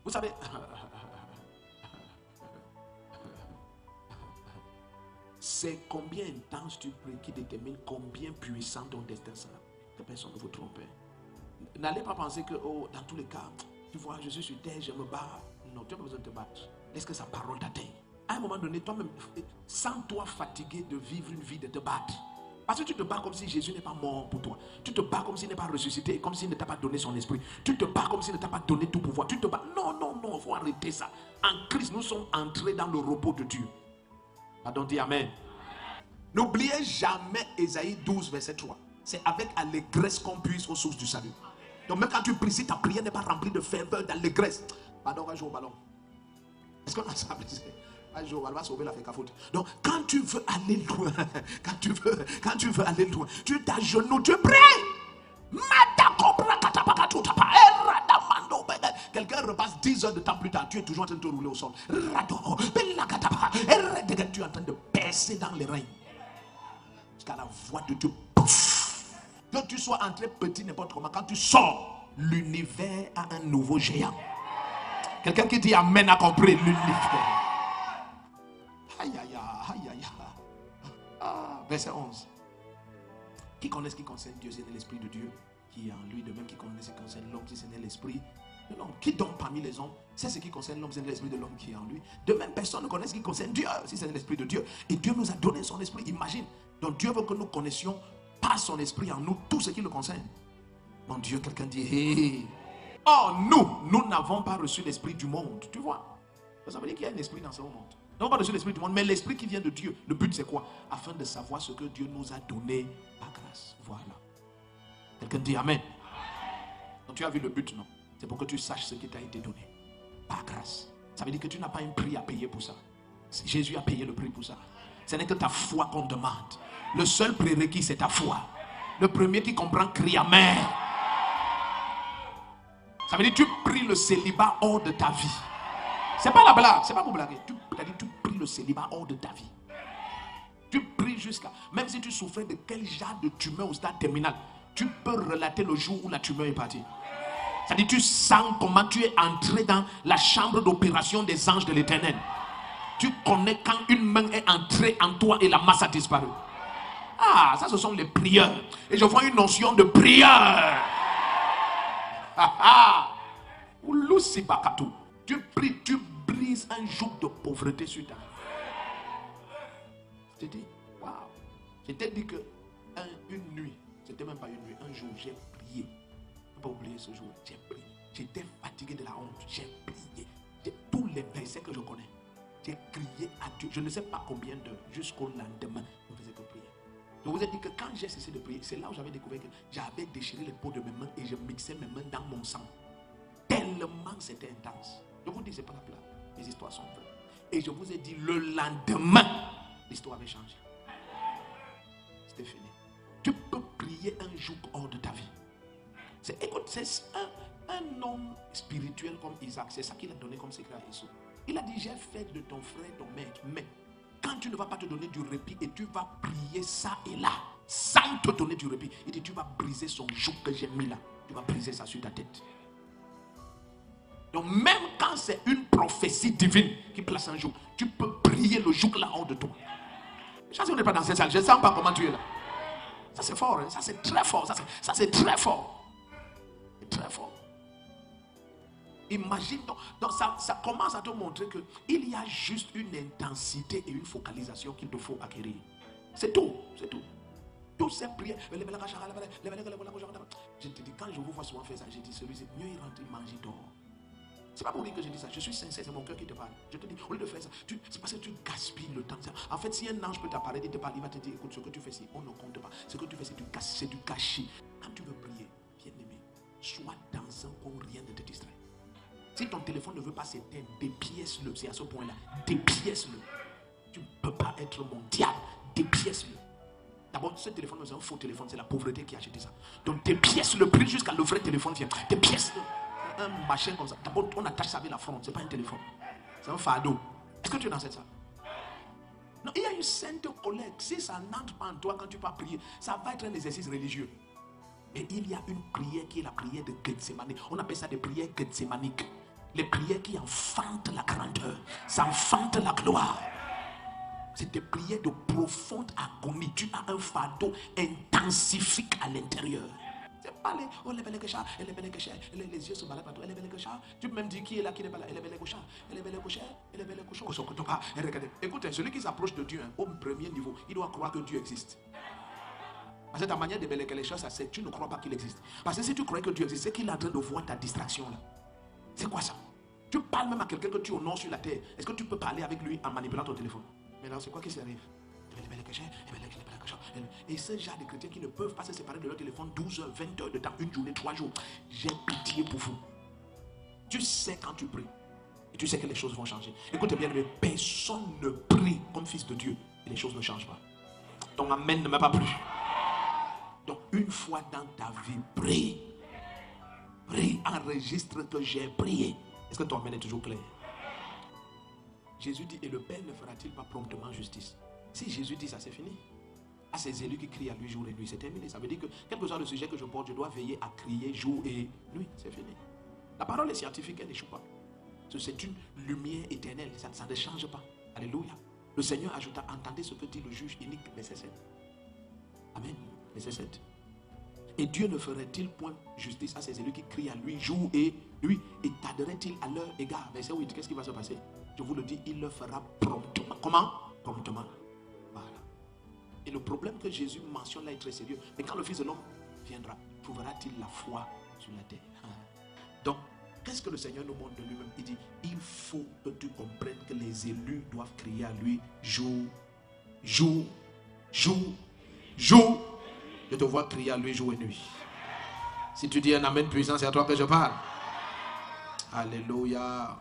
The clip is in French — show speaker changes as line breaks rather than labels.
Vous savez, c'est combien intense tu pries qui détermine combien puissant ton destin sera. Que personne ne vous trompe. N'allez pas penser que, oh, dans tous les cas, tu vois, je suis sur terre, je me bats. Non, tu n'as pas besoin de te battre. Laisse que sa parole t'atteigne. À un moment donné, toi-même, sens-toi fatigué de vivre une vie de te battre. Parce que tu te bats comme si Jésus n'est pas mort pour toi. Tu te bats comme s'il n'est pas ressuscité, comme s'il ne t'a pas donné son esprit. Tu te bats comme s'il ne t'a pas donné tout pouvoir. Tu te bats. Non, non, non, il faut arrêter ça. En Christ, nous sommes entrés dans le repos de Dieu. Pardon, dis Amen. N'oubliez jamais Ésaïe 12, verset 3. C'est avec allégresse qu'on puise aux sources du salut. Donc même quand tu pries, si ta prière n'est pas remplie de ferveur, d'allégresse, pardon, va jouer au ballon. Est-ce qu'on a ça? Va jouer au ballon, va sauver la faute. Donc quand tu veux aller loin, quand tu veux aller loin, tu t'agenouilles, tu pries. Quelqu'un repasse 10 heures de temps plus tard, tu es toujours en train de te rouler au sol. Tu es en train de percer dans les reins. Jusqu'à la voix de Dieu. Que tu sois entré petit n'importe comment, quand tu sors, l'univers a un nouveau géant. Quelqu'un qui dit Amen a compris l'univers. Aïe aïe aïe aïe. Verset 11. Qui connaît ce qui concerne Dieu, c'est l'esprit de Dieu qui est en lui, de même qui connaît ce qui concerne l'homme, si c'est l'esprit de l'homme. Qui donc parmi les hommes, c'est ce qui concerne l'homme, c'est l'esprit de l'homme qui est en lui. De même, personne ne connaît ce qui concerne Dieu, si c'est l'esprit de Dieu. Et Dieu nous a donné son esprit, imagine. Donc Dieu veut que nous connaissions par son esprit en nous tout ce qui le concerne. Mon Dieu, quelqu'un dit, hey. Oh, nous n'avons pas reçu l'esprit du monde, tu vois. Ça veut dire qu'il y a un esprit dans ce monde. Nous n'avons pas reçu l'esprit du monde, mais l'esprit qui vient de Dieu. Le but c'est quoi? Afin de savoir ce que Dieu nous a donné par grâce. Voilà. Quelqu'un dit Amen. Donc tu as vu le but, non? C'est pour que tu saches ce qui t'a été donné par grâce. Ça veut dire que tu n'as pas un prix à payer pour ça. Jésus a payé le prix pour ça. Ce n'est que ta foi qu'on demande. Le seul prérequis, c'est ta foi. Le premier qui comprend crie Amen. Ça veut dire que tu pries le célibat hors de ta vie. C'est pas la blague, c'est pas pour blaguer. Tu pries le célibat hors de ta vie. Tu pries jusqu'à... Même si tu souffrais de quel genre de tumeur au stade terminal, tu peux relater le jour où la tumeur est partie. C'est-à-dire tu sens comment tu es entré dans la chambre d'opération des anges de l'éternel. Tu connais quand une main est entrée en toi et la masse a disparu. Ah, ça ce sont les prières. Et je vois une notion de prière. Tu pries, tu brises un joug de pauvreté sur ta vie. Je t'ai dit, waouh. Je t'ai dit que une nuit, c'était même pas une nuit, un jour j'ai prié. Je ne peux pas oublier ce jour, j'ai prié. J'étais fatigué de la honte, j'ai prié. Tous les versets que je connais, j'ai crié à Dieu. Je ne sais pas combien d'heures, jusqu'au lendemain, je ne faisais que prier. Je vous ai dit que quand j'ai cessé de prier, c'est là où j'avais découvert que j'avais déchiré les peaux de mes mains et je mixais mes mains dans mon sang. Tellement c'était intense. Je vous dis, c'est pas la blague. Les histoires sont vraies. Et je vous ai dit, le lendemain, l'histoire avait changé. C'était fini. Tu peux prier un jour hors de ta vie. Écoute, c'est un homme spirituel comme Isaac. C'est ça qu'il a donné comme secret à Esau. Il a dit, j'ai fait de ton frère ton maître. Mais quand tu ne vas pas te donner du répit et tu vas prier ça et là, sans te donner du répit, il dit, tu vas briser son joug que j'ai mis là. Tu vas briser ça sur ta tête. Donc même quand c'est une prophétie divine qui place un joug, tu peux prier le joug là hors de toi. Je sais que vous n'êtes pas dans cette salle, je ne sens pas comment tu es là. Ça c'est fort, hein? Ça c'est très fort, ça c'est très fort. C'est très fort. Imagine, donc ça commence à te montrer qu'il y a juste une intensité et une focalisation qu'il te faut acquérir. C'est tout, c'est tout. Toutes ces prières. Je te dis, quand je vous vois souvent faire ça, je dis, celui-ci, mieux il rentre, il mange, il dort. C'est pas pour dire que je dis ça, je suis sincère, c'est mon cœur qui te parle. Je te dis, au lieu de faire ça, c'est parce que tu gaspilles le temps. En fait, si un ange peut t'apparaître, il te parle, il va te dire, écoute, ce que tu fais ici, on ne compte pas. Ce que tu fais, c'est du gâchis. Quand tu veux prier, bien aimé, sois dans un coin où rien ne te distrait. Si ton téléphone ne veut pas s'éteindre, dépièce-le. C'est à ce point-là, dépièce-le. Tu ne peux pas être mondial, dépièce-le. D'abord, ce téléphone, c'est un faux téléphone, c'est la pauvreté qui a acheté ça. Donc, dépièce-le, prie jusqu'à le vrai téléphone vient. Dépièce-le. Un machin comme ça. D'abord, on attache ça avec la fronde. C'est pas un téléphone. C'est un fardeau. Est-ce que tu es dans cette salle? Non, il y a une sainte colère. Si ça n'entre pas en toi quand tu vas prier, ça va être un exercice religieux. Mais il y a une prière qui est la prière de Gethsemane. On appelle ça des prières gethsémaniques. Les prières qui enfantent la grandeur, ça enfante la gloire. C'est des prières de profonde agonie. Tu as un fardeau intensifique à l'intérieur. C'est pas les oh les belles cochons, les yeux se baladent partout, les belles cochons. Tu peux même dire qui est là, qui n'est pas là, les belles cochons, les belles cochons, les belles cochons. Regardez, écoutez, celui qui s'approche de Dieu au premier niveau, il doit croire que Dieu existe. Parce que ta manière de belle les choses, c'est que tu ne crois pas qu'il existe. Parce que si tu crois que Dieu existe, c'est qu'il est en train de voir ta distraction là. C'est quoi ça? Tu parles même à quelqu'un que tu honores sur la terre. Est-ce que tu peux parler avec lui en manipulant ton téléphone? Mais là, c'est quoi qui s'arrive? Et ce genre de chrétiens qui ne peuvent pas se séparer de leur téléphone 12 heures, 20 heures de temps, une journée, 3 jours. J'ai pitié pour vous. Tu sais quand tu pries. Et tu sais que les choses vont changer. Écoute bien, mais personne ne prie comme fils de Dieu. Et les choses ne changent pas. Ton amen ne m'a pas plu. Donc une fois dans ta vie, prie. Prie, enregistre que j'ai prié. Est-ce que ton amen est toujours clair? Jésus dit, et le Père ne fera-t-il pas promptement justice? Si Jésus dit ça, c'est fini. À ces élus qui crient à lui jour et nuit, c'est terminé. Ça veut dire que quel que soit le sujet que je porte, je dois veiller à crier jour et nuit. C'est fini. La parole est scientifique, elle n'échoue pas. C'est une lumière éternelle, ça ne change pas. Alléluia. Le Seigneur ajouta, entendez ce que dit le juge unique, verset 7. Amen. Verset 7. Et Dieu ne ferait-il point justice à ces élus qui crient à lui jour et nuit? Et tarderait-il à leur égard? Verset 8, qu'est-ce qui va se passer? Je vous le dis, il le fera promptement. Comment? Promptement. Voilà. Et le problème que Jésus mentionne là est très sérieux. Mais quand le Fils de l'homme viendra, trouvera-t-il la foi sur la terre? Donc, qu'est-ce que le Seigneur nous montre de lui-même? Il dit, il faut que tu comprennes que les élus doivent crier à lui jour, jour, jour, jour. Je te vois crier à lui jour et nuit. Si tu dis un amen puissant, c'est à toi que je parle. Alléluia.